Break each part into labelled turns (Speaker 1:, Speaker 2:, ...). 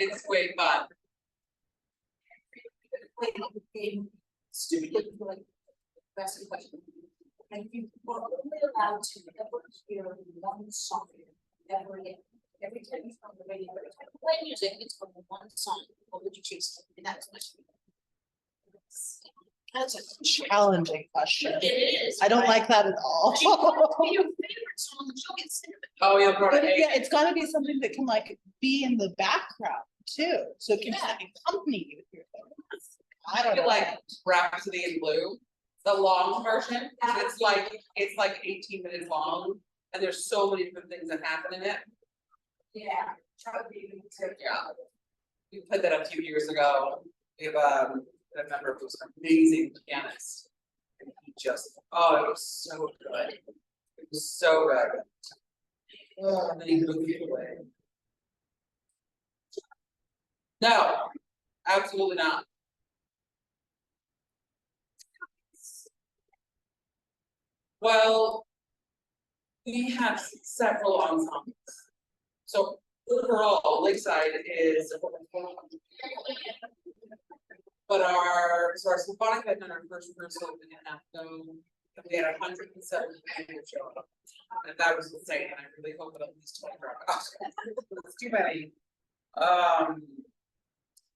Speaker 1: It's way fun.
Speaker 2: Stupid. That's the question. And you were only allowed to ever hear one song every time you from the radio, every time you play music, it's from one song. What would you choose? And that's what
Speaker 3: That's a challenging question.
Speaker 2: it is.
Speaker 3: I don't like that at all.
Speaker 2: Your favorite song, you'll get sick of it.
Speaker 1: Oh, yeah, bro.
Speaker 3: But yeah, it's gotta be something that can like be in the background too, so it can
Speaker 2: Yeah.
Speaker 3: accompany you through things. I
Speaker 1: I
Speaker 3: don't
Speaker 1: feel
Speaker 3: know.
Speaker 1: like Rhapsody in Blue, the long version, it's like 18 minutes long, and there's so many different things that happen in it.
Speaker 2: Yeah. Try to be.
Speaker 1: Yeah. We put that a few years ago. We have a member who's an amazing pianist. And he just, oh, it was so good. It was so good. Oh, and then he moved it away. No, absolutely not. Well, we have several ensembles. So overall, Lakeside is. But our symphonic had done our first rehearsal we had 107 people show up. And that was insane, and I really hope that at least 20 drop out. It's too many.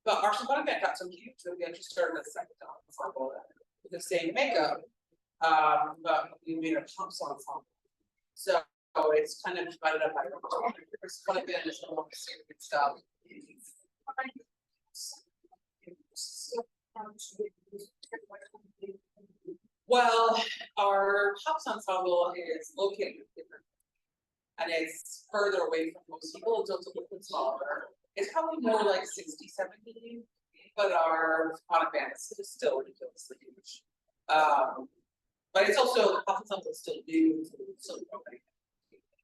Speaker 1: But our symphonic band got so huge that we actually started a second ensemble with the same makeup. But we made a pumps ensemble. So it's kind of divided up by symphonic band is more serious stuff. Well, our pops ensemble is located different. And it's further away from most people, it's also a little bit smaller. It's probably more like 60, 70, but our symphonic band is still ridiculously huge. But it's also, the pop ensemble is still new, it's still growing.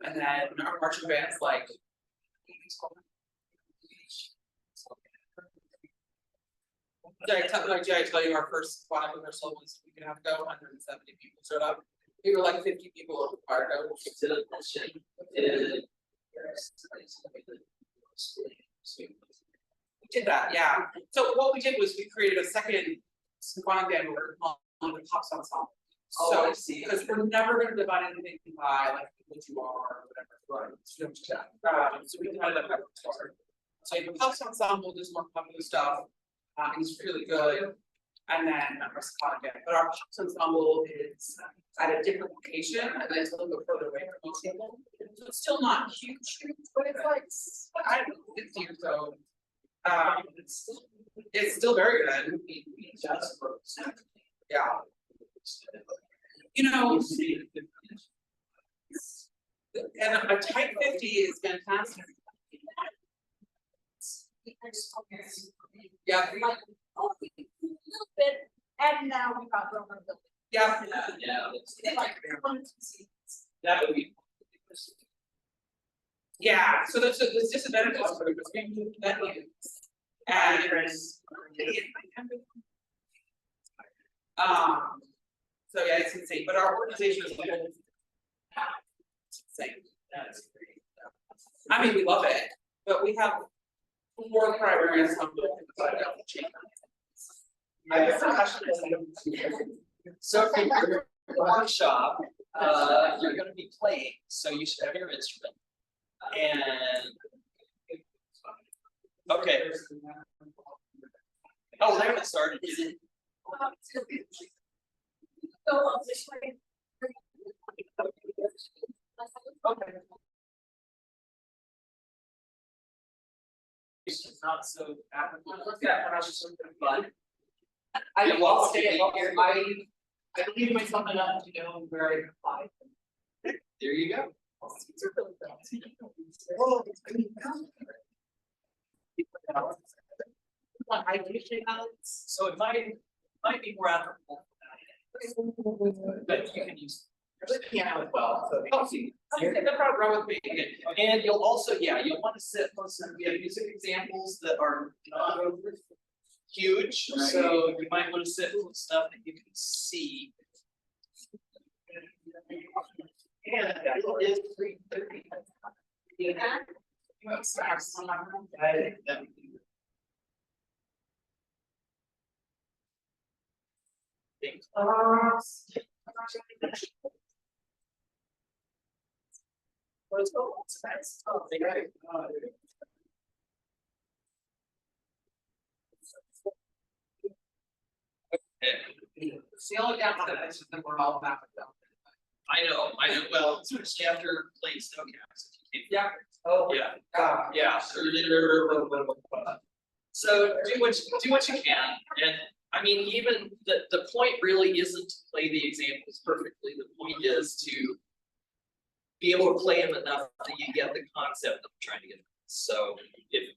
Speaker 1: And then our marching band's like, did I tell you our first squad rehearsal was we could have to go 170 people showed up. We were like 50 people required to we did that, yeah. So what we did was we created a second symphonic band on the pops ensemble. So I see, because we're never going to divide anything by like what you are or whatever. Right. So we divided that by four. So the pops ensemble does more popular stuff. It's really good. And then our symphonic band. But our pops ensemble is at a different location and it's a little bit further away from most people. So it's still not huge, but it's like I don't know, 50 or so. It's still very good. Yeah. You know, and a tight 50 is fantastic. Yeah.
Speaker 2: A little bit, and now we got Roman building.
Speaker 1: Yeah.
Speaker 4: That would be.
Speaker 1: Yeah, so there's disadvantages for it, because we moved that in. And so yeah, it's insane, but our organization is like, it's insane.
Speaker 4: That's great.
Speaker 1: I mean, we love it, but we have 4 primary ensembles.
Speaker 4: I guess the question is, so for your workshop, you're gonna be playing, so you should have your instrument. And okay. Oh, they haven't started, is it? Okay. It's not so applicable. Yeah, but I was just fun.
Speaker 1: I will stay at here, I believe myself enough to know where I apply.
Speaker 4: There you go. So it might be more applicable. But you can use
Speaker 1: Piano as well, so.
Speaker 4: Oh, see,
Speaker 1: Okay, no problem with me.
Speaker 4: and you'll also, yeah, you'll want to sit close, and we have music examples that are not huge, so you might want to sit with stuff that you can see. And it is 3:30.
Speaker 1: You have stars on my room.
Speaker 4: I think that would be. Thanks.
Speaker 1: Let's go. Nice. Oh, thank you. It's the only downside is that we're all back.
Speaker 4: I know, well, especially after playing snowcaps.
Speaker 1: Yeah.
Speaker 4: Oh, yeah. Yeah. So do what you can, and I mean, even the point really isn't to play the examples perfectly, the point is to be able to play them enough that you get the concept I'm trying to get. So if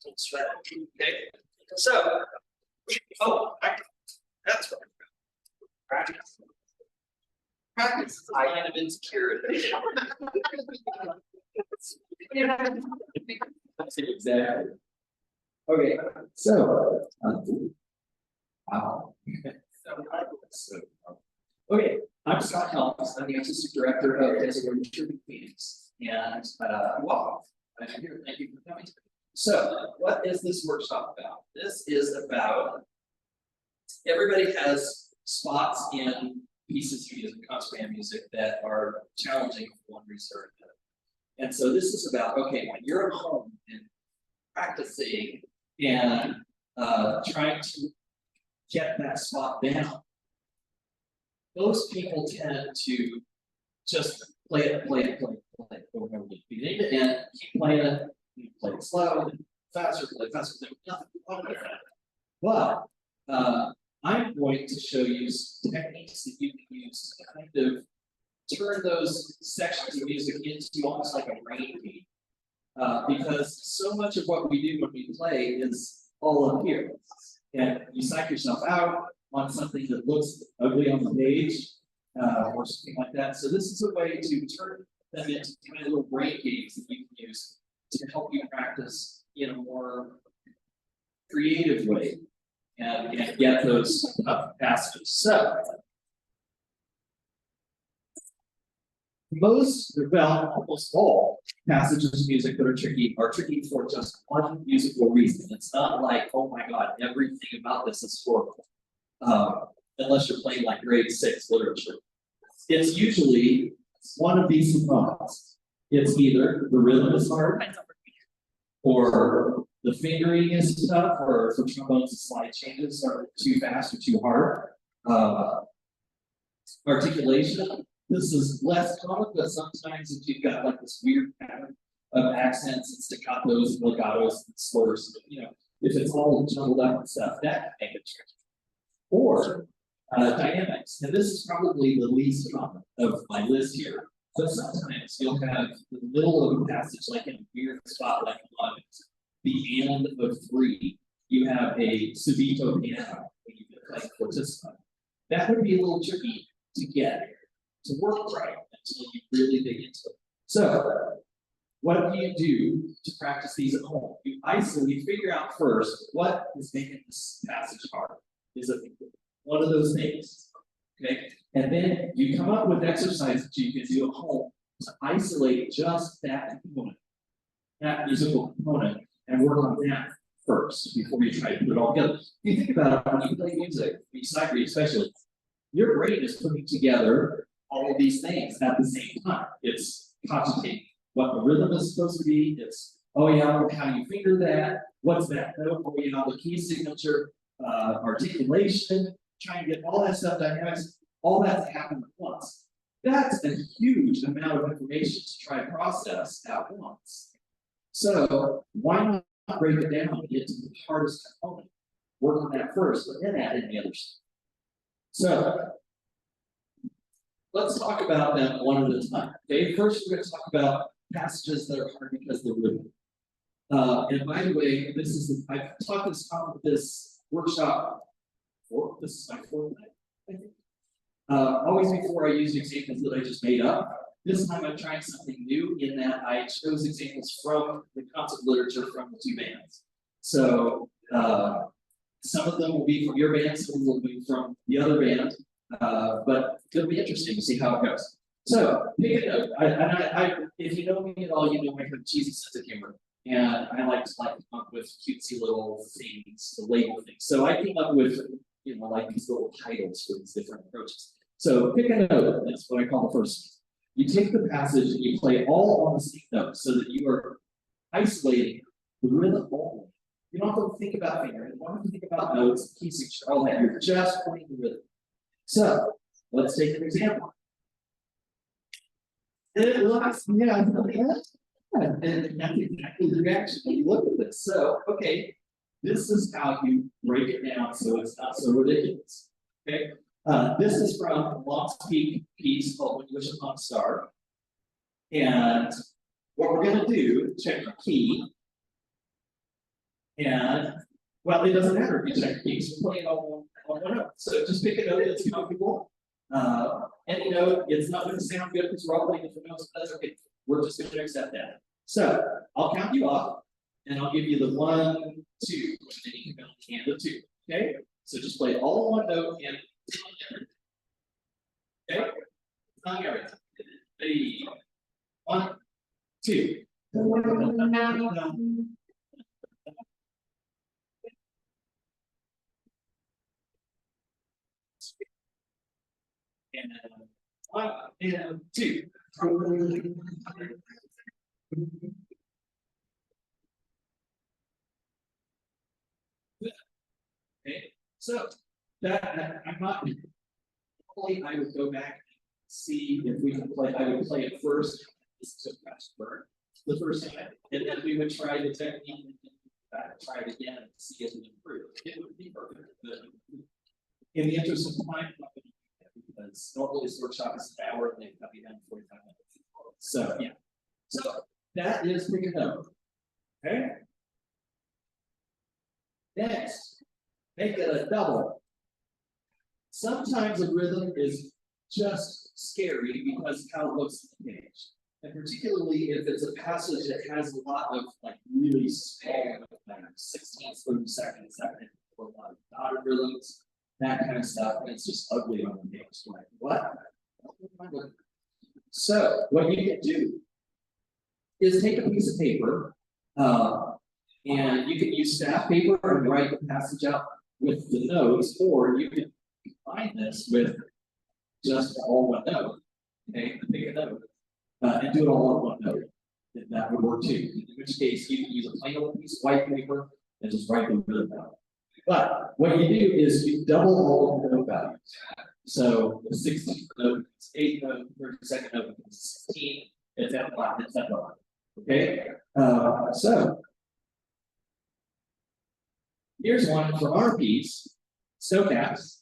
Speaker 4: don't sweat, okay? So that's what practice. Practice is a kind of insecurity.
Speaker 5: Exactly. Okay, so. Wow. Okay, I'm Scott Helms. I'm the Assistant Director of Designated Meetings. And welcome. I'm here. Thank you for coming. So, what is this workshop about? This is about everybody has spots in pieces of music, concert band music that are challenging for one reason or another. And so this is about, okay, when you're at home and practicing and trying to get that spot down, those people tend to just play it over and over again. Beginning to end, keep playing it, you play it slow, faster, nothing wrong with that. But I'm going to show you techniques that you can use to kind of turn those sections of music into almost like a brain game. Because so much of what we do when we play is all up here. And you psych yourself out on something that looks ugly on the page, or something like that. So this is a way to turn them into kind of little brain games that you can use to help you practice in a more creative way and get those passages. So almost all passages of music that are tricky for just one musical reason. It's not like, oh my God, everything about this is horrible. Unless you're playing like grade 6 literature. It's usually one of these components. It's either the rhythm is hard, or the fingering is tough, or for trombones, the slide changes are too fast or too hard. Articulation. This is less common, but sometimes if you've got like this weird pattern of accents and staccatos and legatos and slurs, you know, if it's all jumbled up and stuff, that can make it tricky. Or dynamics, and this is probably the least common of my list here. But sometimes you'll have the middle of a passage, like in a weird spot, like on the end of 3, you have a subito piano when you get like participatory. That would be a little tricky to get to work right until you really dig into it. So, what do you do to practice these at home? You figure out first what is making this passage hard. Is it one of those things? Okay, and then you come up with exercises that you can do at home to isolate just that component, that musical component, and work on that first before you try to put it all together. If you think about it, when you play music, especially, your brain is putting together all of these things at the same time. It's cogitating what the rhythm is supposed to be. It's, oh yeah, how do you finger that? What's that note? Oh yeah, the key signature, articulation, trying to get all that stuff, dynamics, all that to happen at once. That's a huge amount of information to try to process at once. So why not break it down into the hardest component? Work on that first, but then add in the other stuff. So let's talk about them one at a time. Okay, first we're going to talk about passages that are hard because they're rhythm. And by the way, I've taught this workshop before. This is my 4th night, I think. Always before I use examples that I just made up. This time I'm trying something new in that I chose examples from the concert literature from the 2 bands. So some of them will be from your band, some of them will be from the other band. But it'll be interesting to see how it goes. So, pick a note, if you know me at all, you know I have a cheesy sense of humor. And I like to come up with cutesy little things to label things. So I came up with, like these little titles for these different approaches. So pick a note, that's what I call the first. You take the passage and you play all on the same note so that you are isolating the rhythm only. You don't have to think about fingering, you don't have to think about notes, key signature, all that. You're just playing the rhythm. So let's take an example. It looks, yeah, and that's exactly the reaction when you look at this. So, okay, this is how you break it down so it's not so ridiculous. Okay, this is from Long's Peak piece called When You Wish Upon a Star. And what we're going to do, check the key. And, well, it doesn't matter if you check the keys, we're playing all on one note. So just pick a note that's comfortable. Any note, it's not going to sound good because we're all playing different notes, but that's okay. We're just going to accept that. So I'll count you off, and I'll give you the 1, 2, and then you can count and the 2. Okay? So just play all one note and okay? Tongue everything. 3, 1, 2. And 1 and 2. Okay, so that I'm not. Probably I would go back and see if we can play. I would play it first. This is a fast burn the first time, and then we would try the technique. Try it again and see if it improves. It would be perfect, but in the interest of time, because normally this workshop is an hour and they've got me done 45 minutes. So yeah, so that is pick a note. Okay. Next, make it a double. Sometimes a rhythm is just scary because of how it looks on the page. And particularly if it's a passage that has a lot of like really small, like 16th, 30 seconds, or a lot of dotted rhythms, that kind of stuff, and it's just ugly on the page. Like, what? So what you can do is take a piece of paper, and you can use staff paper and write the passage out with the notes, or you can combine this with just all one note. Okay, pick a note, and do it all on one note. And that would work too. In which case, you can use a plain old piece of white paper and just write the rhythm out. But what you do is you double all of the note values. So the 16th note, 8th note, 32nd note, 16. It's at flat. It's at flat. Okay. So here's one from our piece, snow caps.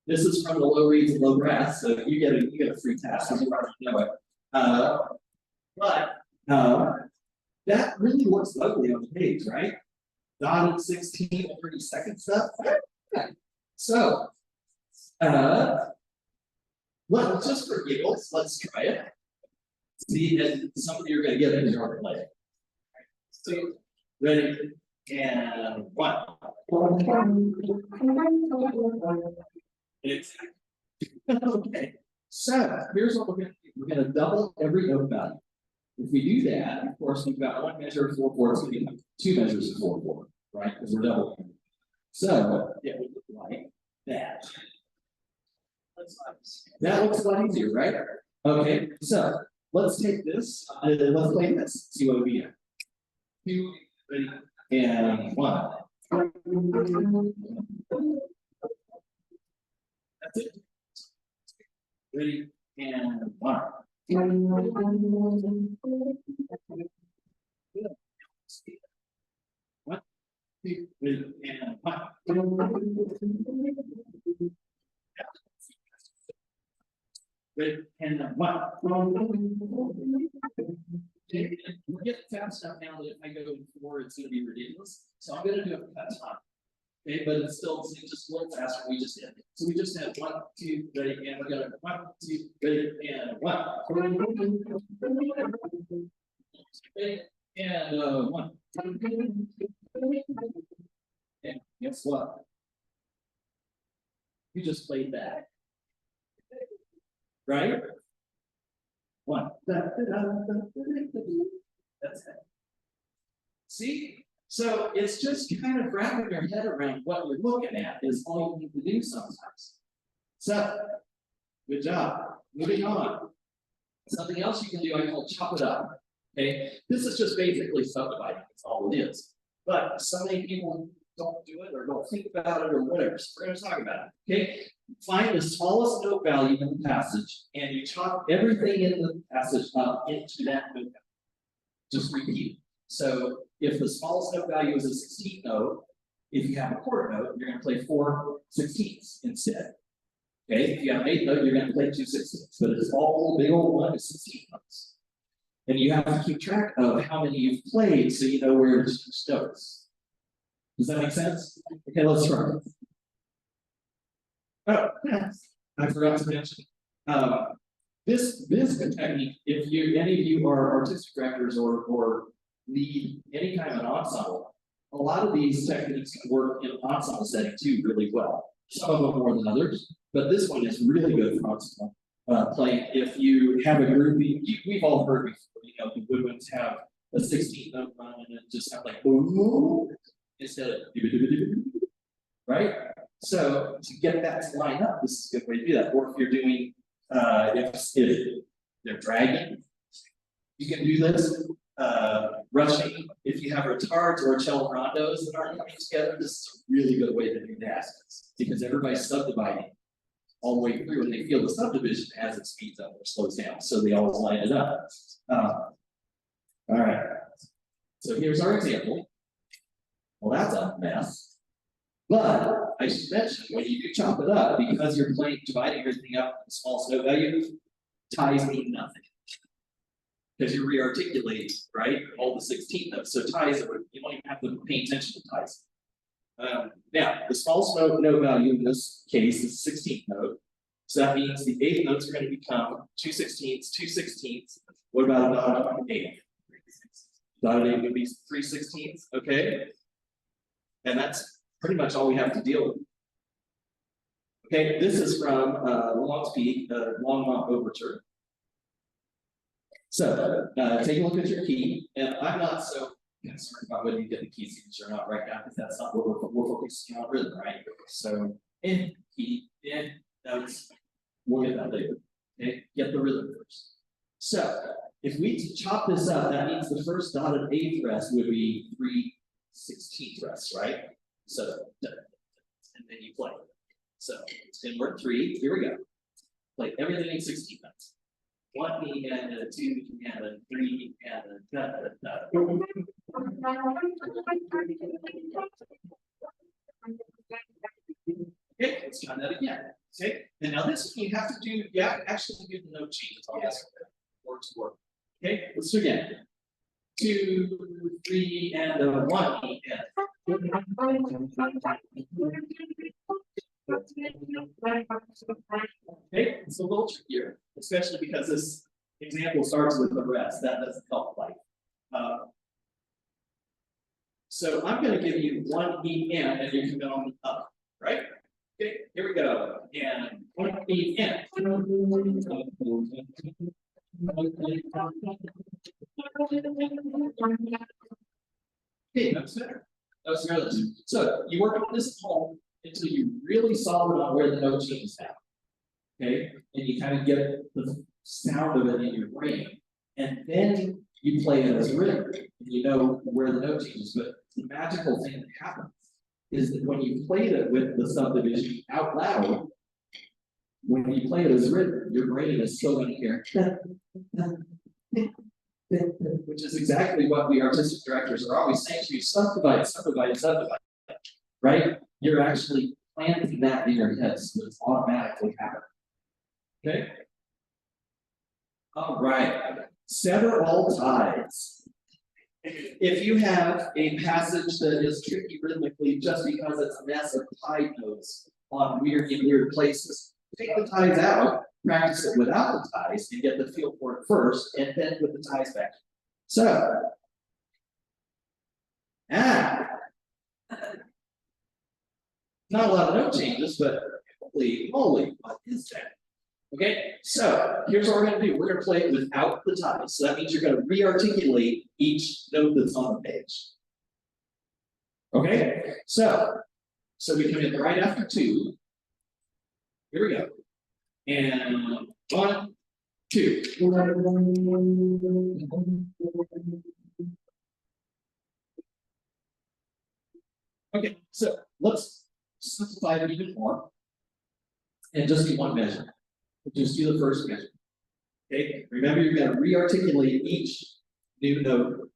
Speaker 5: This is from the low reeds and low grass, so you get a free task if you already know it. But that really looks ugly on the page, right? Dotted 16 and 32nd stuff. So well, just for giggles, let's try it. See, and some of you are going to get it because you're already playing. So ready? And 1. Okay. So here's what we're going to do. We're going to double every note value. If we do that, of course, we've got one measure of 4/4. It's going to be 2 measures of 4/4, right? Because we're doubling. So it would look like that. That looks a lot easier, right? Okay. So let's take this. Let's play this. See what we get. 2, 3, and 1. That's it. Ready, and 1. 1, 2, 3, and 1. Ready, and 1. We're getting fast enough now that if I go 4, it's going to be ridiculous. So I'm going to do it fast time. Okay, but it's still just a little faster than we just did. So we just had 1, 2, ready, and we're going to 1, 2, ready, and 1. Ready, and 1. And guess what? You just played that. Right? 1. That's it. See? So it's just kind of wrapping your head around what you're looking at is all you need to do sometimes. So, good job. Moving on. Something else you can do, I call chop it up. Okay, this is just basically subdividing. That's all it is. But so many people don't do it or don't think about it or whatever. So we're going to talk about it. Okay, find the smallest note value in the passage, and you chop everything in the passage up into that note value. Just repeat. So if the smallest note value is a 16th note, if you have a quarter note, you're going to play 4 16ths instead. Okay, if you have an 8th note, you're going to play 2 16ths, but it's all big old 1 to 16 notes. And you have to keep track of how many you've played so you know where to switch notes. Does that make sense? Okay, let's try. Oh, I forgot to mention. This technique, if any of you are artistic directors or lead any kind of an ensemble, a lot of these techniques can work in an ensemble setting too really well. Some of them more than others, but this one is really good for ensemble playing. If you have a group, we've all heard before, the woodwinds have a 16th note run and it just sounds like boom instead of right? So to get that to line up, this is a good way to do that. Or if you're doing if they're dragging, you can do this. Rushing, if you have retards or cello rondos that aren't coming together, this is a really good way to do that because everybody's subdividing all the way through and they feel the subdivision as it speeds up or slows down. So they always line it up. All right. So here's our example. Well, that's a mess. But I should mention when you do chop it up, because you're dividing everything up in small note value, ties mean nothing. Because you're re-articulating, right? All the 16 notes. So ties, you don't even have to pay attention to ties. Now, the smallest note value in this case is 16th note. So that means the 8th notes are going to become 2 16ths, 2 16ths. What about a dotted 8? Dotted 8 would be 3 16ths, okay? And that's pretty much all we have to deal with. Okay, this is from Long's Peak, Longmont Overture. So take a look at your key, and I'm not so concerned about whether you get the key signature or not right now, because that's not what we're focusing on rhythm, right? So in key, in notes, we'll get that later. Okay, get the rhythm first. So if we chop this up, that means the first dotted 8th rest would be 3 16th rests, right? So and then you play. So in word 3, here we go. Play everything in 16 notes. 1 E and a 2 and a 3 and a da da da. Okay, let's try that again. Okay, and now this one you have to do, actually do the note changes on this word to word. Okay, let's do again. 2, 3, and a 1 E and. Okay, it's a little trickier, especially because this example starts with the rest. That doesn't help life. So I'm going to give you 1 E and you can go on the up, right? Okay, here we go. And 1 E and. Okay, that's better. That's really. So you work on this at home until you're really solid on where the note changes now. Okay, and you kind of get the sound of it in your brain, and then you play it as rhythm, and you know where the note changes. But the magical thing that happens is that when you played it with the subdivision out loud, when you play it as rhythm, your brain is still going to hear, which is exactly what we artistic directors are always saying to you: subdivide, subdivide, subdivide. Right? You're actually planting that in your head, so it's automatically happening. Okay. All right. Sever all ties. If you have a passage that is tricky rhythmically just because it's a mess of tie notes on weird places, take the ties out, practice it without the ties, and get the feel for it first, and then put the ties back. So, not a lot of note changes, but holy moly, what is that? Okay, so here's what we're gonna do. We're gonna play it without the ties. So that means you're gonna re-articulate each note that's on the page. Okay, so we come in right after 2. Here we go. And 1, 2. Okay, so let's simplify it even more. And just do one measure. Just do the first measure. Okay, remember you're going to re-articulate each new note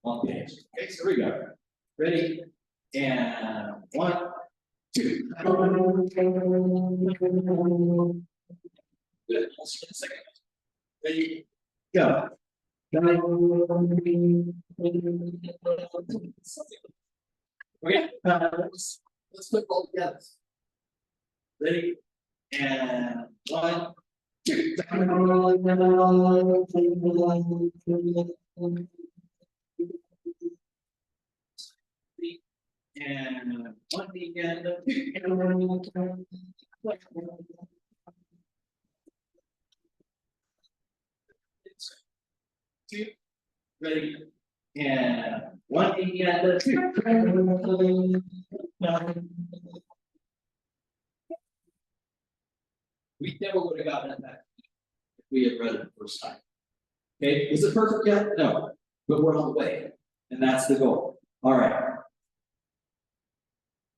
Speaker 5: on the page. Okay, so here we go. Ready? And 1, 2. Good. Let's do the second. Ready? Go. Okay, let's put it all together. Ready? And 1, 2. And 1 again. 2. Ready? And 1 again. 2. We never would have gotten it back if we had read it the first time. Okay, is it perfect yet? No, but we're on the way, and that's the goal. All right.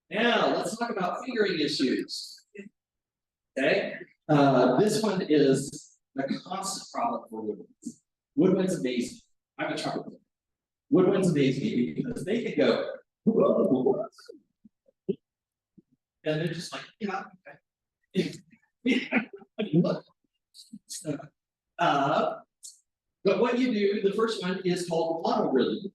Speaker 5: Now let's talk about fingering issues. Okay, this one is a constant problem for woodwinds. Woodwinds amaze me. I'm a trumpet player. Woodwinds amaze me because they can go, whoa, and they're just like, yeah. But what you do, the first one is called monorhythm.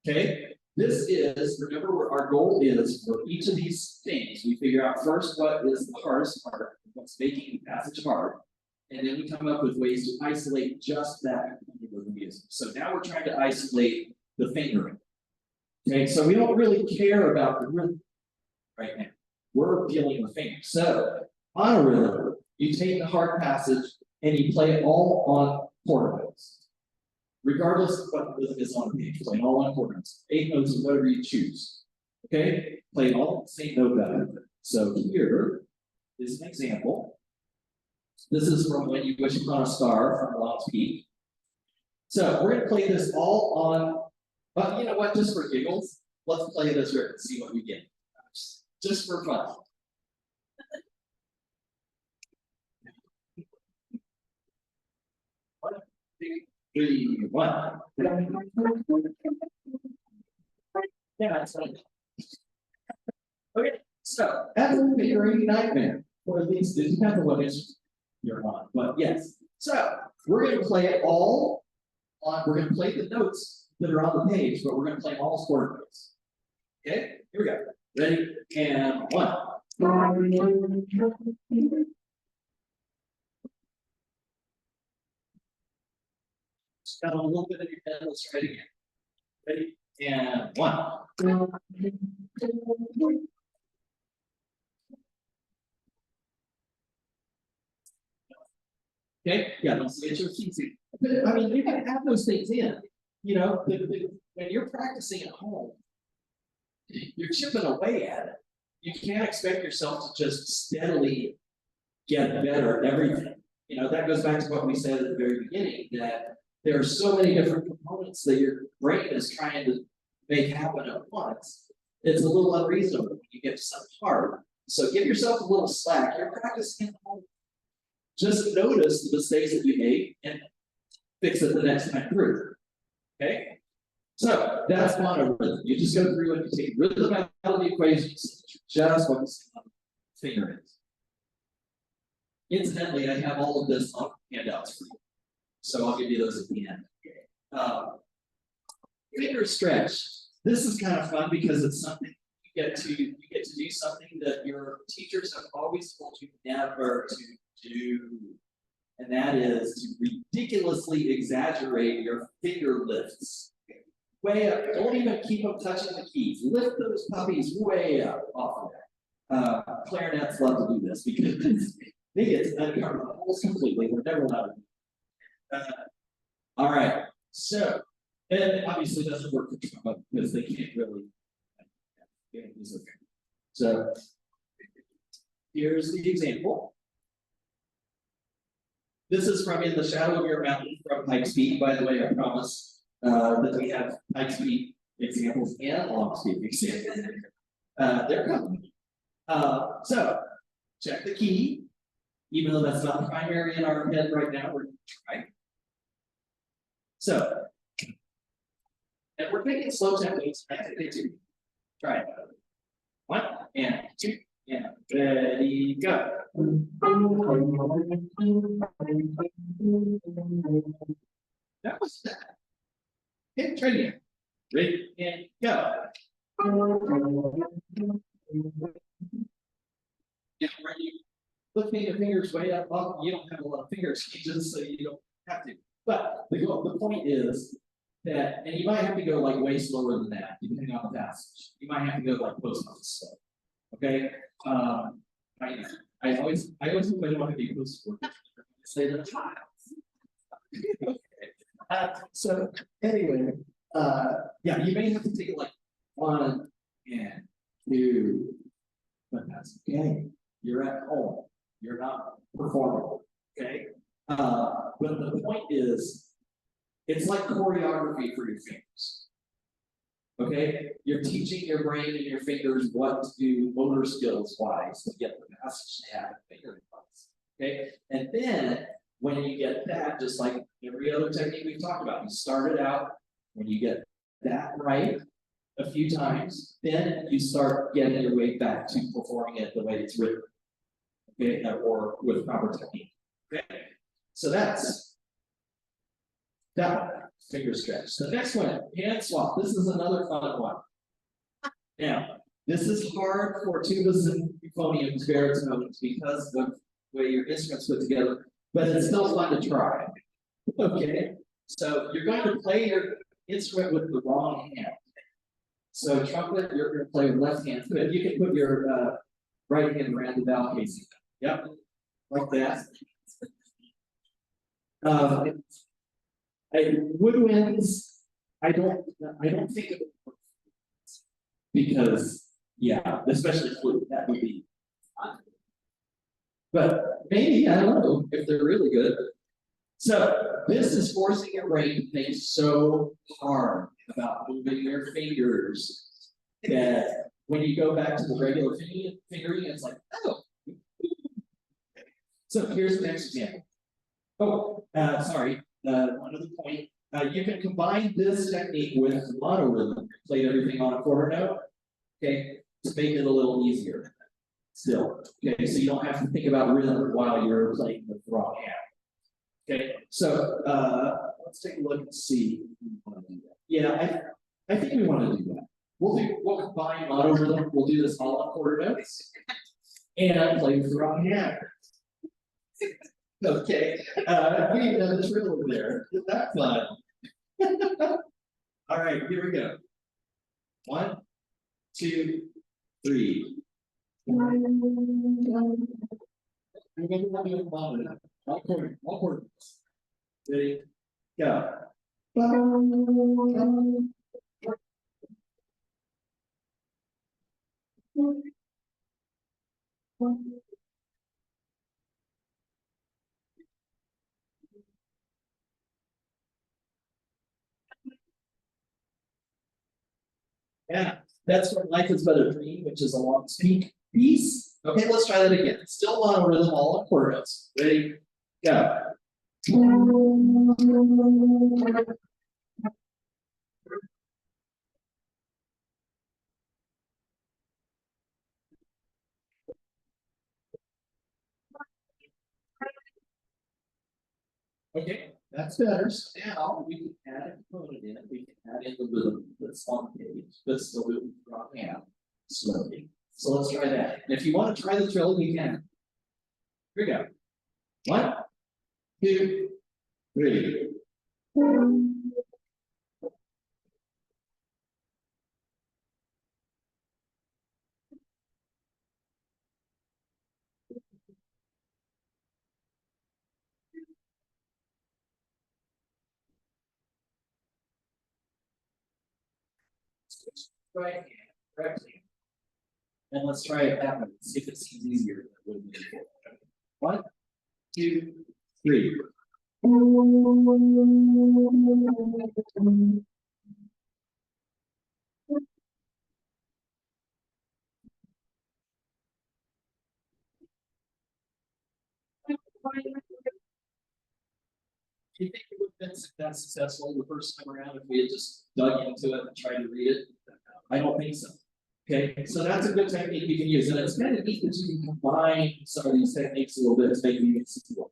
Speaker 5: Okay, this is, remember our goal is for each of these things, we figure out first what is the hardest part, what's making the passage hard, and then we come up with ways to isolate just that rhythm music. So now we're trying to isolate the fingering. Okay, so we don't really care about the rhythm right now. We're dealing with fingers. So on a rhythm, you take the hard passage and you play it all on quarter notes. Regardless of what the rhythm is on the page, play it all on quarter notes. 8 notes or whatever you choose. Okay? Play it all the same note value. So here is an example. This is from When You Wish Upon a Star from Long's Peak. So we're going to play this all on, but you know what, just for giggles, let's play this here and see what we get. Just for fun. One, 2, 3, 1. Yeah, that's right. Okay, so that's a fingering nightmare, or at least it depends on what instrument you're on. But yes, so we're going to play it all on. We're going to play the notes that are on the page, but we're going to play all quarter notes. Okay, here we go. Ready? And 1. Just got a little bit of your head. Let's try it again. Ready? And 1. Okay, yeah, don't forget your keys. But I mean, you can have those things in. You know, when you're practicing at home, you're chipping away at it. You can't expect yourself to just steadily get better at everything. You know, that goes back to what we said at the very beginning, that there are so many different components that your brain is trying to make happen at once. It's a little unreasonable when you get to something hard. So give yourself a little slack. You're practicing at home. Just notice the mistakes that you made and fix it the next time through. Okay? So that's monorhythm. You just go through and you take rhythm out of the equation, just what the finger is. Incidentally, I have all of this on handouts for you. So I'll give you those at the end. Finger stretch. This is kind of fun because it's something you get to do something that your teachers have always told you never to do. And that is to ridiculously exaggerate your finger lifts. Way up. Don't even keep them touching the keys. Lift those puppies way up off of that. Clarinets love to do this because They get to uncover almost completely, they're never allowed. All right, so, and it obviously doesn't work for trauma because they can't really. So, here's the example. This is from In the Shadow of Your Mountain from Pikes Peak. By the way, I promise that we have Pikes Peak examples and Long Peak examples. They're coming. So, check the key. Even though that's not primary in our head right now, we're going to try. So, and we're taking slow templates. I think they do. Try it. 1 and 2 and ready, go. That was that. Okay, try it again. Ready and go. Yeah, are you lifting your fingers way up? Well, you don't have a lot of fingers, just so you don't have to. But the point is that, and you might have to go like way slower than that, depending on the passage. You might have to go like post office slow. Okay. I always want to be post office. Say the child. So anyway, yeah, you may have to take it like 1 and 2, but that's okay. You're at home. You're not performing. Okay. But the point is, it's like choreography for your fingers. Okay, you're teaching your brain and your fingers what to do motor skills wise to get the passage to happen finger wise. Okay, and then when you get that, just like every other technique we've talked about, you start it out. When you get that right a few times, then you start getting your way back to performing it the way it's written. Okay, or with proper technique. Okay, so that's that one, finger stretch. The next one, hand swap. This is another fun one. Now, this is hard for tubas and euphoniums, baritones, because of the way your instruments put together, but it's still fun to try. Okay, so you're going to play your instrument with the wrong hand. So trumpet, you're going to play with left hand, but you can put your right hand around the valve casing. Yep, like that. Woodwinds, I don't think it would work because, yeah, especially flute, that would be fun. But maybe, I don't know, if they're really good. So this is forcing your brain to think so hard about moving your fingers that when you go back to the regular fingering, it's like, oh. So here's the next example. Oh, sorry. One other point. You can combine this technique with monorhythm, played everything on a quarter note, okay, to make it a little easier. Still, okay, so you don't have to think about rhythm while you're playing with the wrong hand. Okay, so let's take a look and see. Yeah, I think we want to do that. We'll combine monorhythm. We'll do this all on quarter notes, and play with the wrong hand. Okay, we done the drill over there. Isn't that fun? All right, here we go. 1, 2, 3. All quarter. Ready? Go. Yeah, that's from Life is But a Dream, which is a long speak piece. Okay, let's try that again. Still monorhythm, all on quarter notes. Ready? Go. Okay, that's better. So now we can add a component in. We can add in the rhythm that's on the page, but still do it with the wrong hand slowly. So let's try that. And if you want to try the trill, you can. Here we go. 1, 2, 3. Right hand, correct hand. And let's try it that way, see if it seems easier than it would have been before. 1, 2, 3. Do you think it would have been that successful the first time around if we had just dug into it and tried to read it? I don't think so. Okay, so that's a good technique you can use, and it's kind of neat that you can combine some of these techniques a little bit to make it even simpler.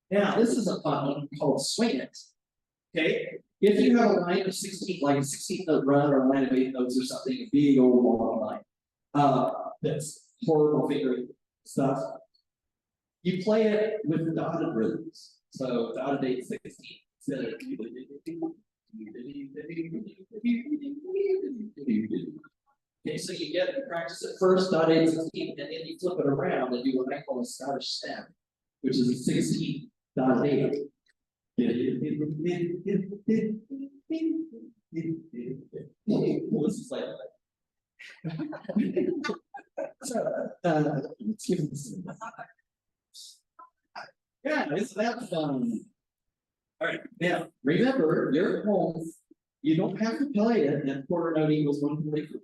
Speaker 5: Now, this is a fun one called swing it. Okay, if you have a line of 16, like a 16-note run or a line of 8 notes or something, a big old long line, that's horrible fingering stuff. You play it with dotted rhythms. So dotted 8, 16. Instead of okay, so you get to practice it first, dotted 8, 16, and then you flip it around and do what I call a Scottish snap, which is a 16 dotted 8. This is like so, let's give this yeah, isn't that fun? All right, now remember, you're at home. You don't have to play it in quarter note equals 144.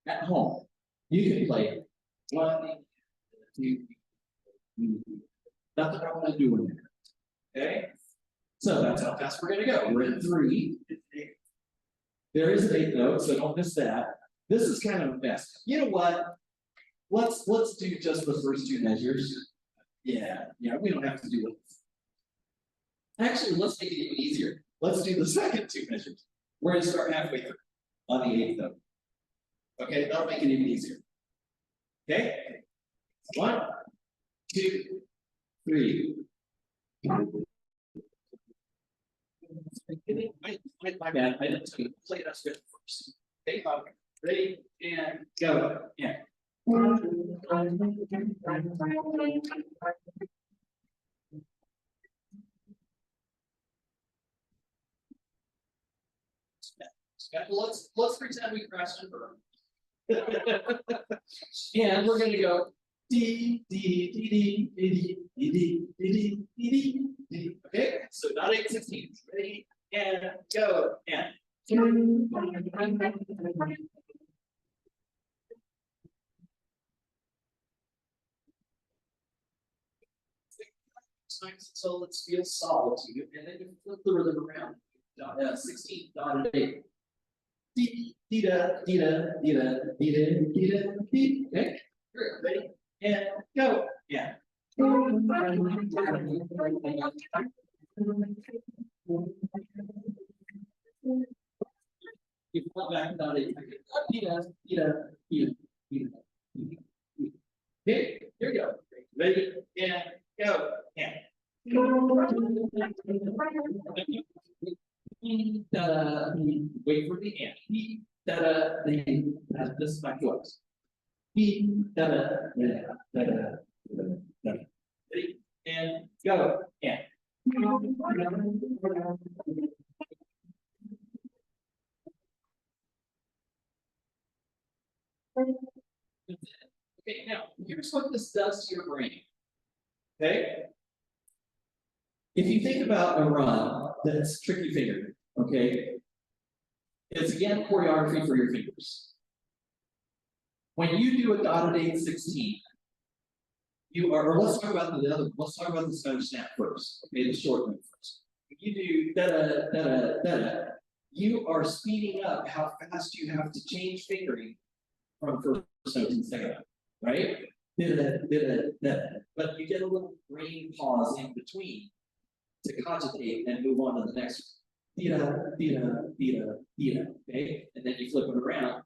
Speaker 5: At home, you can play it. 1, 2, 3. Nothing I want to do in there. Okay, so that's how fast we're gonna go. We're at 3. There is an 8th note, so don't miss that. This is kind of a mess. You know what? Let's do just the first 2 measures. Yeah, we don't have to do it. Actually, let's make it even easier. Let's do the second 2 measures. We're gonna start halfway through on the 8th note. Okay, that'll make it even easier. Okay? 1, 2, 3. My bad, I didn't tell you. Play it as good first. Okay, ready and go. Yeah. Let's pretend we crashed and burned. And we're gonna go D D D D D D D D D D. Okay, so not 8, 16. Ready and go and. So let's feel solitude, and then you flip the rhythm around. 16 dotted 8. D da D da D da D da D da D. Okay, ready and go. Yeah. You flip back dotted 8. D da D da D da D da. Okay, here we go. Ready and go. Yeah. Wait for the end. This is my voice. Ready and go. Yeah. Okay, now here's what this does to your brain. Okay. If you think about a run that's tricky fingered, okay, it's again choreography for your fingers. When you do a dotted 8, 16, you are, or let's talk about the other, let's talk about the Scottish snap first, okay, the short note first. When you do da da da da da, you are speeding up how fast you have to change fingering from first note to the second note, right? But you get a little brain pause in between to cogitate and move on to the next okay? And then you flip it around,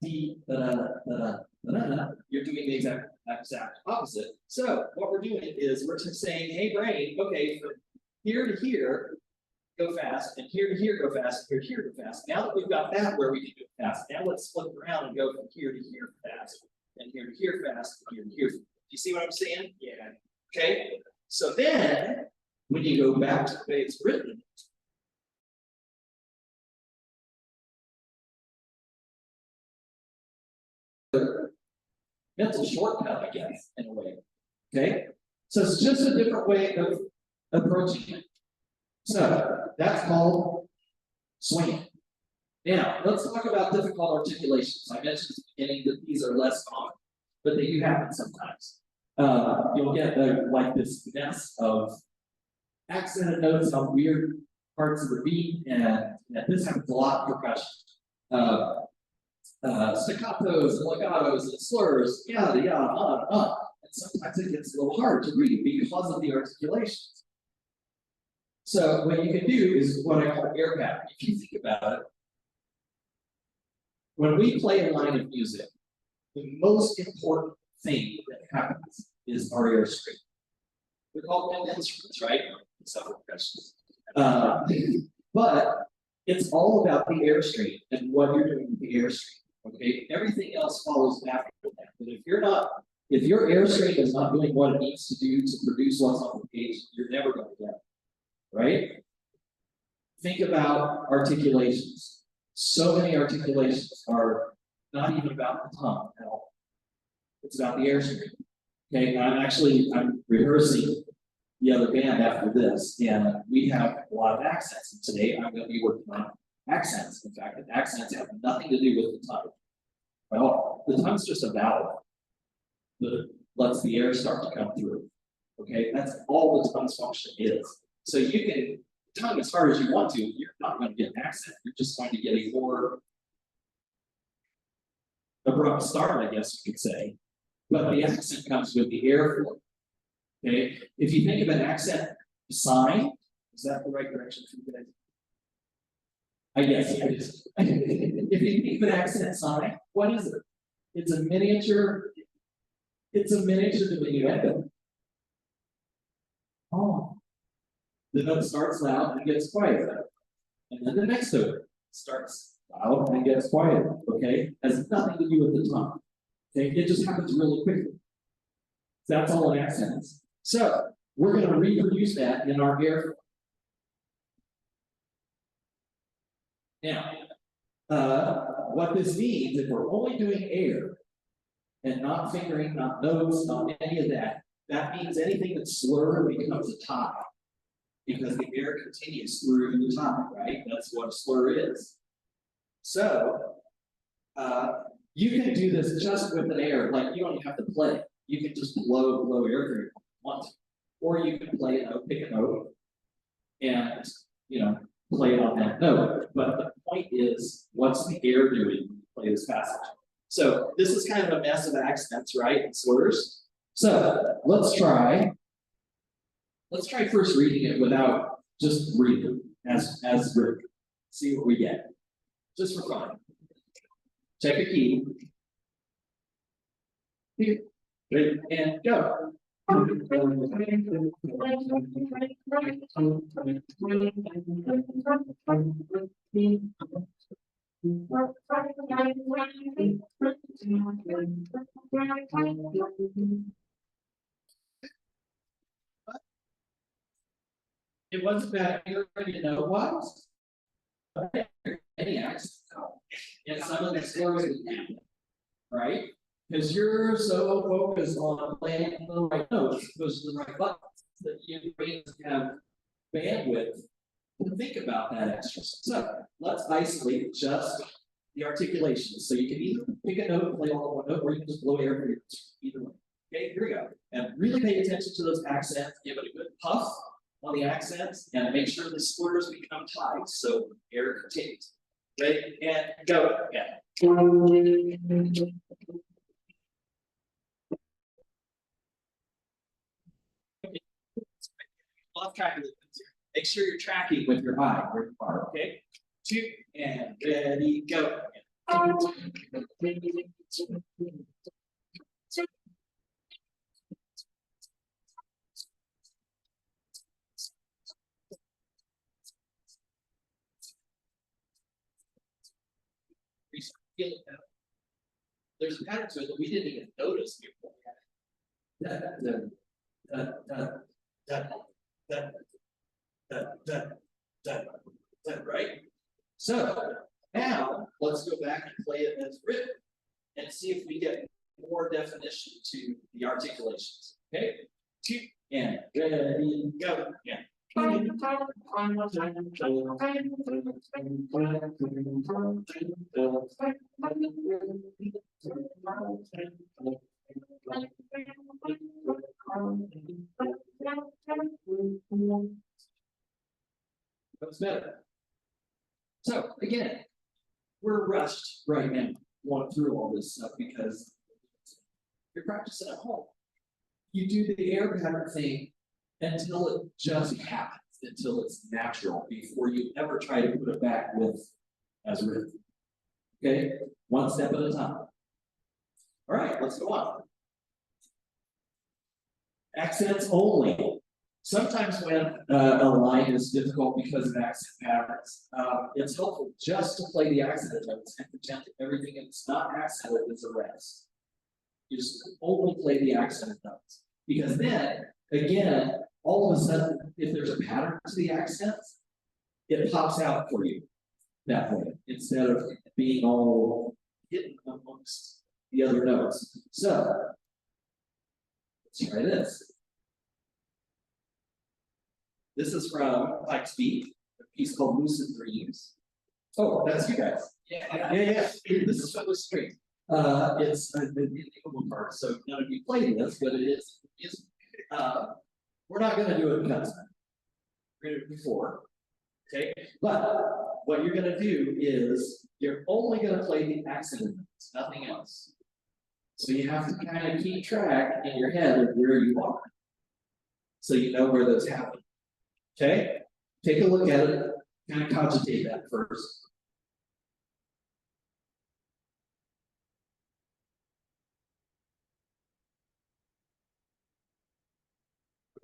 Speaker 5: you're doing the exact opposite. So what we're doing is we're just saying, hey brain, okay, from here to here, go fast, and here to here, go fast, here to here, go fast. Now that we've got that where we can go fast, now let's flip around and go from here to here fast, and here to here fast, and here to here. Do you see what I'm saying? Yeah. Okay. So then, when you go back to the way it's written, mental shortcut, I guess, in a way. Okay? So it's just a different way of approaching it. So that's called swinging. Now, let's talk about difficult articulations. I mentioned at the beginning that these are less common, but they do happen sometimes. You'll get like this mess of accented notes on weird parts of the beat, and this happens a lot in percussion. Staccatos and legatos and slurs, yada yada, on. And sometimes it gets a little hard to read because of the articulations. So what you can do is what I call air pattern. If you think about it, when we play a line of music, the most important thing that happens is our airstream. We call them instruments, right? Except for percussion. But it's all about the airstream and what you're doing with the airstream. Okay, everything else follows after that. But if your airstream is not doing what it needs to do to produce what's on the page, you're never going to get it. Right? Think about articulations. So many articulations are not even about the tongue at all. It's about the airstream. Okay, I'm rehearsing the other band after this, and we have a lot of accents. And today I'm going to be working on accents. In fact, accents have nothing to do with the tongue. Well, the tongue's just a valve that lets the air start to come through. Okay, that's all the tongue's function is. So you can tongue as hard as you want to, you're not going to get an accent. You're just going to get a more abrupt start, I guess you could say. But the accent comes with the airflow. Okay, if you think of an accent sign, is that the right direction for you guys? I guess it is. If you think of an accent sign, what is it? It's a miniature diminuendo. Oh. The note starts loud and gets quiet. And then the next note starts loud and gets quiet. Okay? Has nothing to do with the tongue. Okay? It just happens really quickly. That's all an accent is. So we're going to reproduce that in our airflow. Now, what this means, if we're only doing air and not fingering, not notes, not any of that, that means anything that's slurred becomes a tie. Because the air continues through the tie, right? That's what a slur is. So, you can do this just with an air, like you don't even have to play. You can just blow air through if you want. Or you can play a note, pick a note, and play it on that note. But the point is, what's the air doing when you play this passage? So this is kind of a mess of accents, right? And slurs. So let's try first reading it without just reading as written. See what we get. Just for fun. Check a key. Here. Ready, and go. It wasn't bad. You already know it was. Any accent. And some of the slurs, right? Because you're so focused on playing the right notes, those are the right buttons, that your brain doesn't have bandwidth to think about that extra. So let's isolate just the articulations. So you can either pick a note and play all in one note, or you can just blow air for your either way. Okay, here we go. And really pay attention to those accents, give it a good puff on the accents, and make sure the slurs become tight so air continues. Ready, and go again. Lost track of the things here. Make sure you're tracking with your eye where you are, okay? 2 and ready, go. There's a pattern to it that we didn't even notice before. Right? So now let's go back and play it as written. and see if we get more definition to the articulations, okay? 2, and ready, go, yeah. That's better. So again, we're rushed right now, going through all this stuff because you're practicing at home. You do the air pattern thing until it just happens, until it's natural, before you ever try to put it back with as written. Okay, one step at a time. All right, let's go on. Accents only. Sometimes when a line is difficult because of accent patterns, it's helpful just to play the accented notes and pretend that everything that's not accented is a rest. You just only play the accented notes. Because then, again, all of a sudden, if there's a pattern to the accents, it pops out for you that way, instead of being all hidden amongst the other notes. So, let's try this. This is from Pike's Peak, a piece called Lucid Dreams. Oh, that's you guys. Yeah. This is from the stream. It's the equal part, so none of you played this, but it is. We're not going to do it in cuts. We're going to do it before. Okay, but what you're going to do is you're only going to play the accented notes, nothing else. So you have to kind of keep track in your head of where you are, so you know where those happen. Okay, take a look at it, kind of cogitate that first.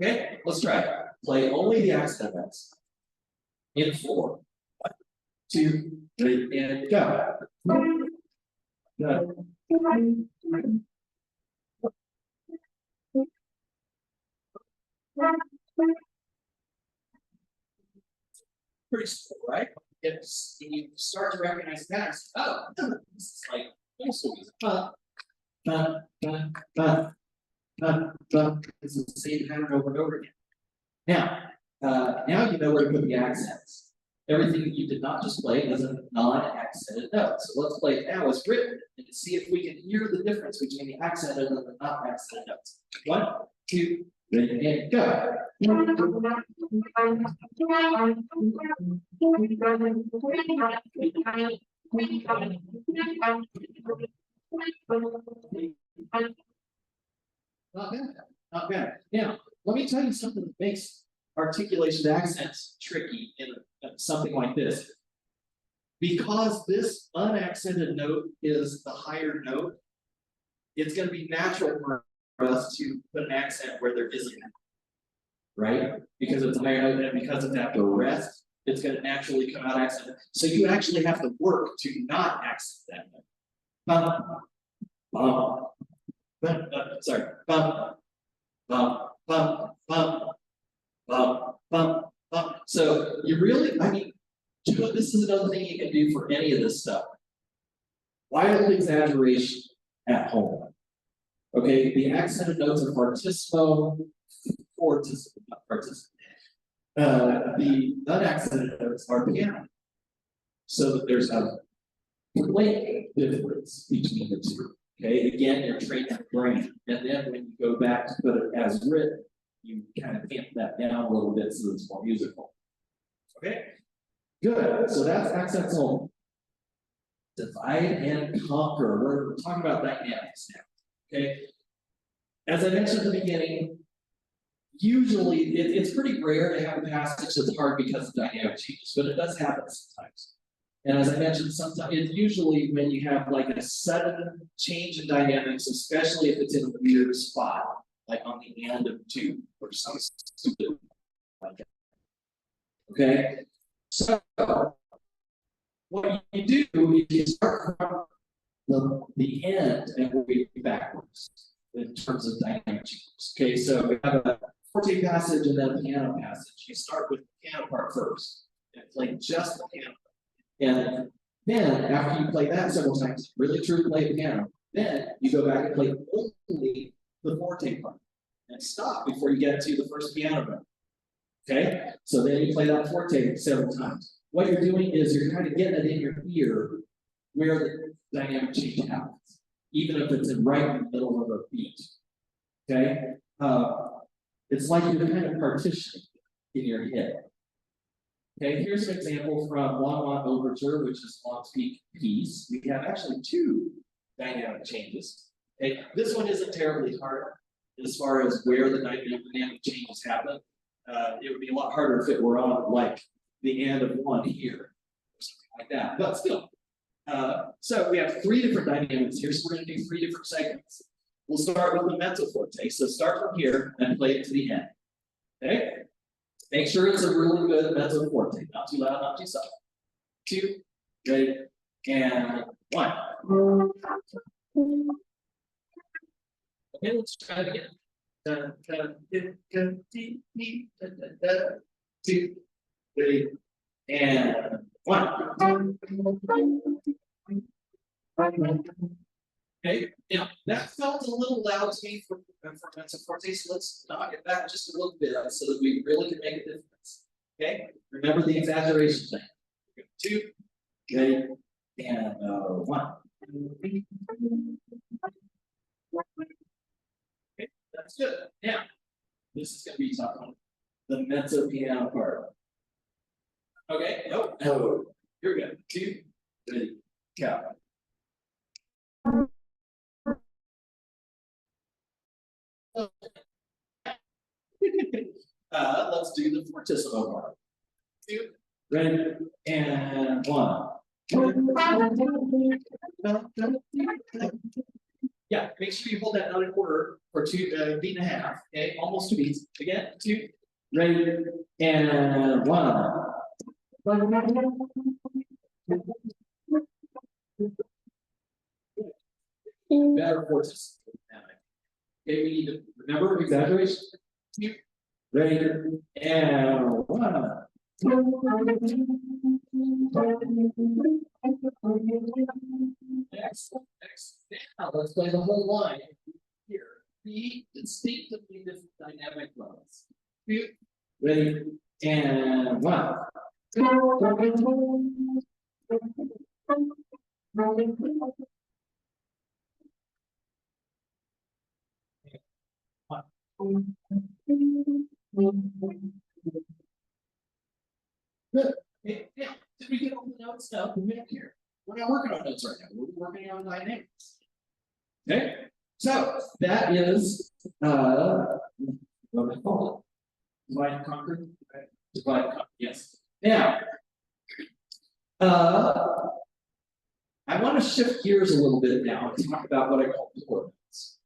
Speaker 5: Okay, let's try it. Play only the accent notes. In 4, 1, 2, 3, and go. Go. Pretty simple, right? It's, you start to recognize patterns. Oh, this is like also music. It's the same pattern over and over again. Now you know where to put the accents. Everything that you did not just play is a non-accented note. So let's play it now as written and see if we can hear the difference between the accented and the non-accented notes. 1, 2, 3, and go. Not bad, not bad. Now, let me tell you something that makes articulation accents tricky in something like this. Because this unaccented note is the higher note, it's going to be natural for us to put an accent where there isn't, right? Because it's a higher note, and because it's after rest, it's going to naturally come out accented. So you actually have to work to not accent that note. Sorry. So you really, I mean, this is another thing you can do for any of this stuff. Wild exaggeration at home. Okay, the accented notes are partissimo, not partissimo. The unaccented notes are piano. So that there's a complete difference between the two. Okay, again, you're training the brain, and then when you go back to put it as written, you kind of tamp that down a little bit so it's more musical. Okay, good. So that's accents only. Divide and conquer. We're talking about dynamics now. Okay, as I mentioned at the beginning, usually it's pretty rare to have a passage that's hard because of dynamic changes, but it does happen sometimes. And as I mentioned, sometimes it's usually when you have like a sudden change in dynamics, especially if it's in a weird spot, like on the end of 2 or something stupid like that. Okay, so what you do is you start from the end and work backwards in terms of dynamic changes. Okay, so we have a forte passage and then a piano passage. You start with the piano part first and play just the piano. And then, after you play that several times, really truly play the piano, Then you go back and play only the forte part and stop before you get to the first piano note. Okay, so then you play that forte several times. What you're doing is you're kind of getting it in your ear where the dynamic change happens, even if it's right in the middle of a beat. Okay, it's like you're kind of partitioning in your head. Okay, here's an example from Long Long Overture, which is Long's Peak piece. We have actually two dynamic changes. Okay, this one isn't terribly hard as far as where the dynamic changes happen. It would be a lot harder if it were on like the end of one here, or something like that. But still, so we have three different dynamics here. So we're going to do three different segments. We'll start with the mezzo forte. So start from here and play it to the end. Okay. Make sure it's a really good mezzo forte, not too loud, not too soft. 2, ready, and 1. Okay, let's try it again. 2, ready, and 1. Okay, now that felt a little loud to me for mezzo forte, so let's knock it back just a little bit so that we really can make a difference. Okay, remember the exaggeration thing. 2, ready, and 1. Okay, that's good. Now, this is going to be tough on the mezzo piano part. Okay, nope, no, you're good. 2, ready, go. Let's do the fortissimo part. 2, ready, and 1. Yeah, make sure you hold that note in order for 2 beat and a half. Okay, almost 2 beats. Again, 2, ready, and 1. Better fortissimo. Okay, we need to remember exaggeration. 2, ready, and 1. Next. Now let's play the whole line here. 3 distinctively different dynamic levels. 2, ready, and 1. Good. Okay, now, did we get all the notes now? Here. We're not working on notes right now. We're working on dynamics. Okay, so that is what do I call it? Divide and conquer. Okay. Divide and conquer. Yes. Now, I want to shift gears a little bit now and talk about what I call pillar notes.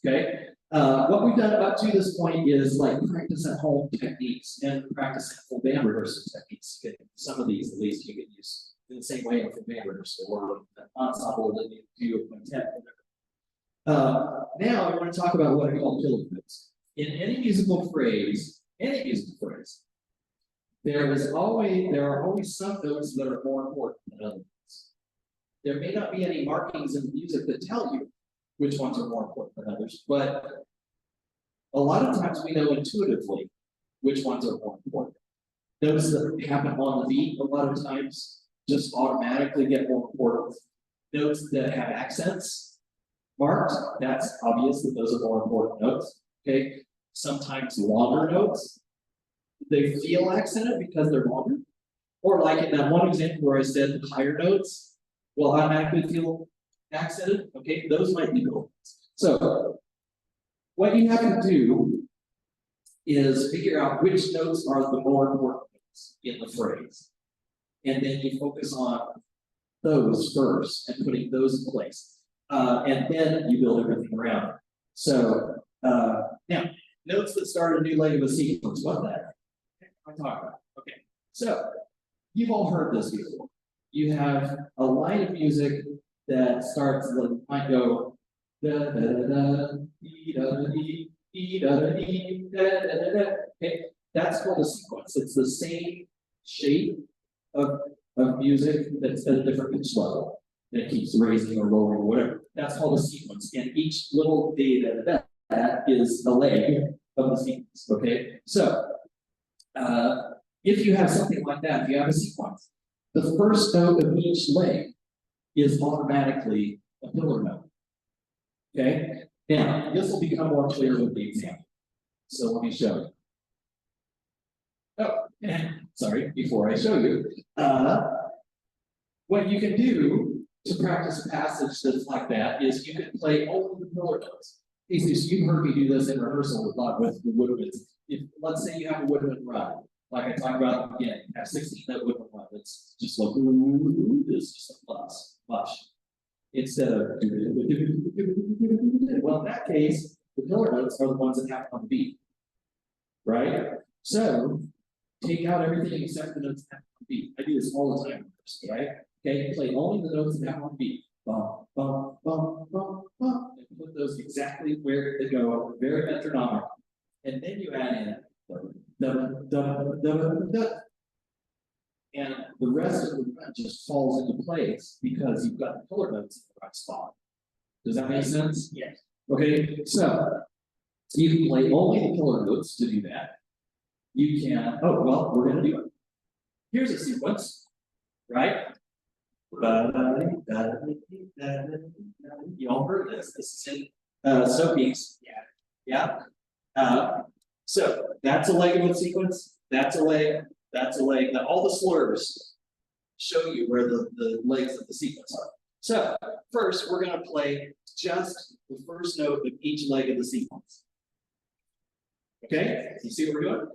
Speaker 5: Okay. What we've done up to this point is like practice at home techniques and practice at full band rehearsal techniques. Okay. Some of these, at least, you can use in the same way in full band rehearsal or an ensemble that you do a quintet. Now I want to talk about what I call pillar notes. In any musical phrase, there are always some notes that are more important than others. There may not be any markings in the music that tell you which ones are more important than others, but a lot of times we know intuitively which ones are more important. Notes that happen on the beat a lot of times just automatically get more important. Notes that have accents marked, that's obvious that those are more important notes. Okay, sometimes longer notes, they feel accented because they're longer. Or like in that one example where I said higher notes will automatically feel accented. Okay, those might be cool. So what you have to do is figure out which notes are the more important notes in the phrase. And then you focus on those first and putting those in place. And then you build everything around it. So now, notes that start a new leg of a sequence, what the heck? I'm talking about. Okay, so you've all heard this before. You have a line of music that starts, might go da da da da, dee da da dee, dee da da dee, da da da da. Okay, that's called a sequence. It's the same shape of music that's at a different pitch level. And it keeps raising or lowering or whatever. That's called a sequence, and each little data that is a leg of the sequence, okay? So, if you have something like that, if you have a sequence, the first note of each leg is automatically a pillar note. Okay, now this will become more clear with the example. So let me show you. Oh, sorry, before I show you, what you can do to practice a passage that's like that is you can play only the pillar notes. You've heard me do this in rehearsal a lot with the woodwinds. If let's say you have a woodwind run, like I talked about at the beginning, have 16-note woodwind run. It's just like it's just a mush. Instead of well, in that case, the pillar notes are the ones that happen on the beat, right? So take out everything except the notes that happen on the beat. I do this all the time, right? Okay, play only the notes that happen on the beat. Bum, bum, bum, bum, bum, and put those exactly where they go, very metronomic. And then you add in da, da, da, da. And the rest of the run just falls into place because you've got the pillar notes in the right spot. Does that make sense?
Speaker 4: Yes.
Speaker 5: Okay, so you can play only the pillar notes to do that. You can, oh, well, we're going to do it. Here's a sequence, right? You all heard this. This is in Sophie's. Yeah. So that's a leg of a sequence. That's a leg. That's a leg. Now all the slurs show you where the legs of the sequence are. So first, we're going to play just the first note of each leg of the sequence. Okay, you see what we're doing?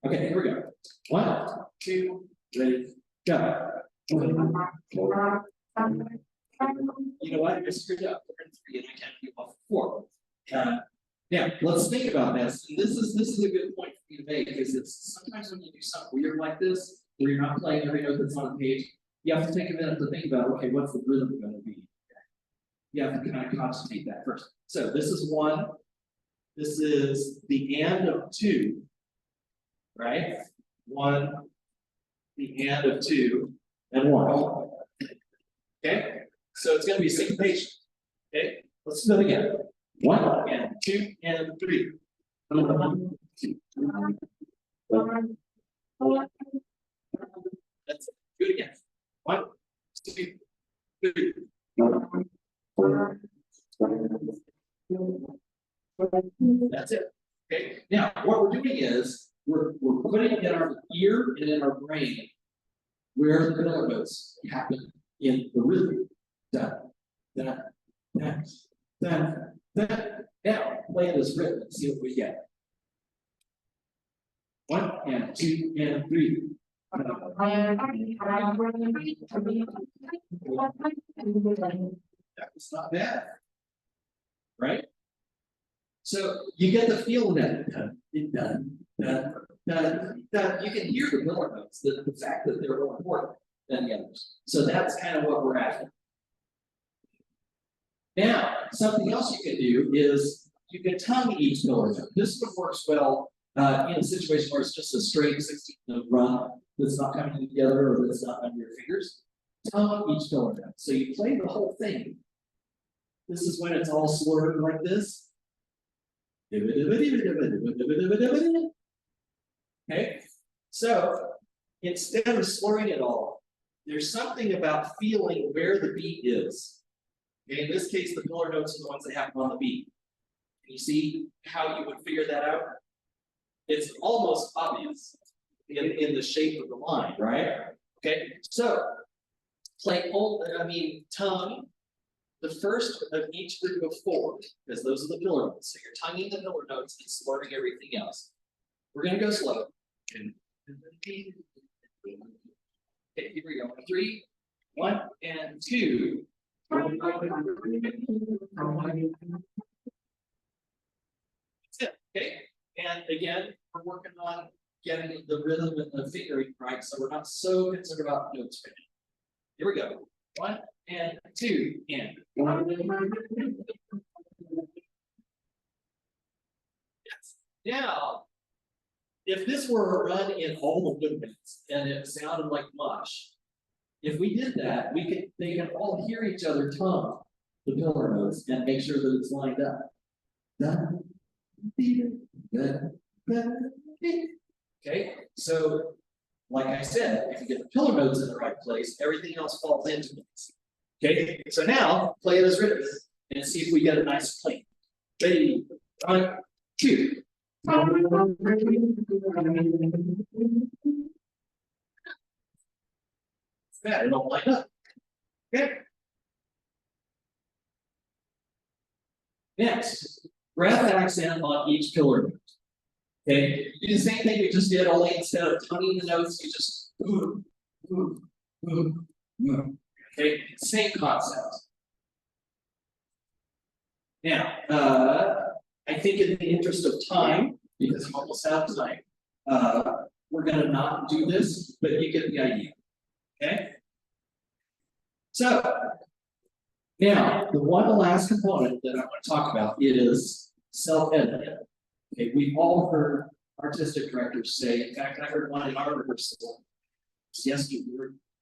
Speaker 5: Okay, here we go. 1, 2, 3, go. You know what? I screwed up. We're in 3 and I can't do off 4. Now let's think about this. And this is a good point for you to make, because it's sometimes when you do something weird like this, where you're not playing every note that's on the page, you have to take a minute to think about, okay, what's the rhythm going to be? You have to kind of concentrate that first. So this is 1. This is the and of 2, right? 1, the and of 2, and 1. Okay, so it's going to be syncopation. Okay, let's do it again. 1 and 2 and 3. That's it. Do it again. 1, 2, 3. That's it. Okay. Now, what we're doing is we're putting in our ear and in our brain where the pillar notes happen in the rhythm. Da, da, da, da, da. Now, play this rhythm and see what we get. 1 and 2 and 3. That's not bad, right? So you get the feel of that. You can hear the pillar notes, the fact that they're more important than the others. So that's kind of what we're after. Now, something else you can do is you can tongue each pillar note. This one works well in a situation where it's just a straight 16-note run that's not coming together or that's not under your fingers. Tongue each pillar note. So you play the whole thing. This is when it's all slurred like this. Okay, so instead of slurring it all, there's something about feeling where the beat is. Okay, in this case, the pillar notes are the ones that happen on the beat. Can you see how you would figure that out? It's almost obvious in the shape of the line, right? Okay, so play tongue the first of each group of 4, because those are the pillar notes. So you're tonguing the pillar notes and slurring everything else. We're going to go slow. Okay, here we go. 3, 1, and 2. That's it. Okay, and again, we're working on getting the rhythm and the fingering right, so we're not so concerned about notes right now. Here we go. 1 and 2 and. Yes. Now, if this were a run in all the woodwinds and it sounded like mush, if we did that, they can all hear each other tongue the pillar notes and make sure that it's lined up. Dun, dee, dun, dun, dee. Okay, so like I said, if you get the pillar notes in the right place, everything else falls into place. Okay, so now play it as written and see if we get a nice clean. Ready, 1, 2. Yeah, it don't line up. Okay. Next, breath accent on each pillar note. Okay, you do the same thing we just did, only instead of tonguing the notes, you just ooh, ooh, ooh, ooh. Okay, same concept. Now, I think in the interest of time, because you almost have time, we're gonna not do this, but you get the idea. Okay? So, now, the one last component that I want to talk about is self-editing. Okay, we've all heard artistic directors say, in fact, I heard one in our rehearsal yesterday,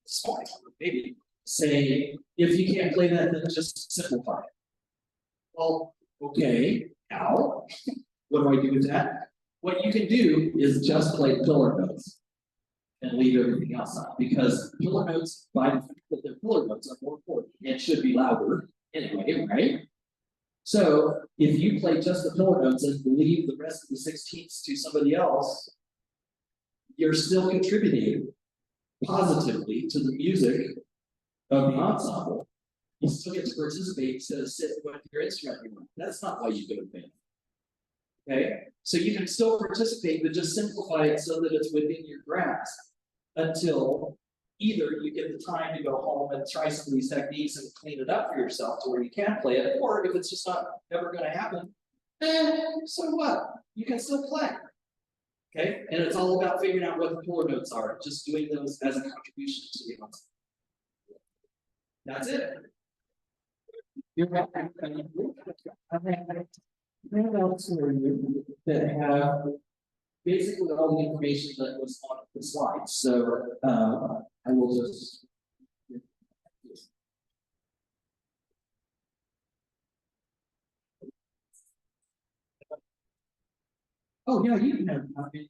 Speaker 5: this morning, maybe, say, if you can't play that, then just simplify it. Well, okay, how? What do I do with that? What you can do is just play pillar notes and leave everything else out, because pillar notes, by the fact that they're pillar notes, are more important and should be louder anyway, right? So if you play just the pillar notes and leave the rest of the 16ths to somebody else, you're still contributing positively to the music of the ensemble. You still get to participate instead of sit with your instrument anymore. That's not why you go to band. Okay, so you can still participate, but just simplify it so that it's within your grasp until either you get the time to go home and try some of these techniques and clean it up for yourself to where you can play it, or if it's just not ever going to happen, so what? You can still play. Okay, and it's all about figuring out what the pillar notes are, just doing those as a contribution to the ensemble. That's it. You're welcome. Else that have basically all the information that was on the slides. So I will just. Oh yeah, you can have a copy.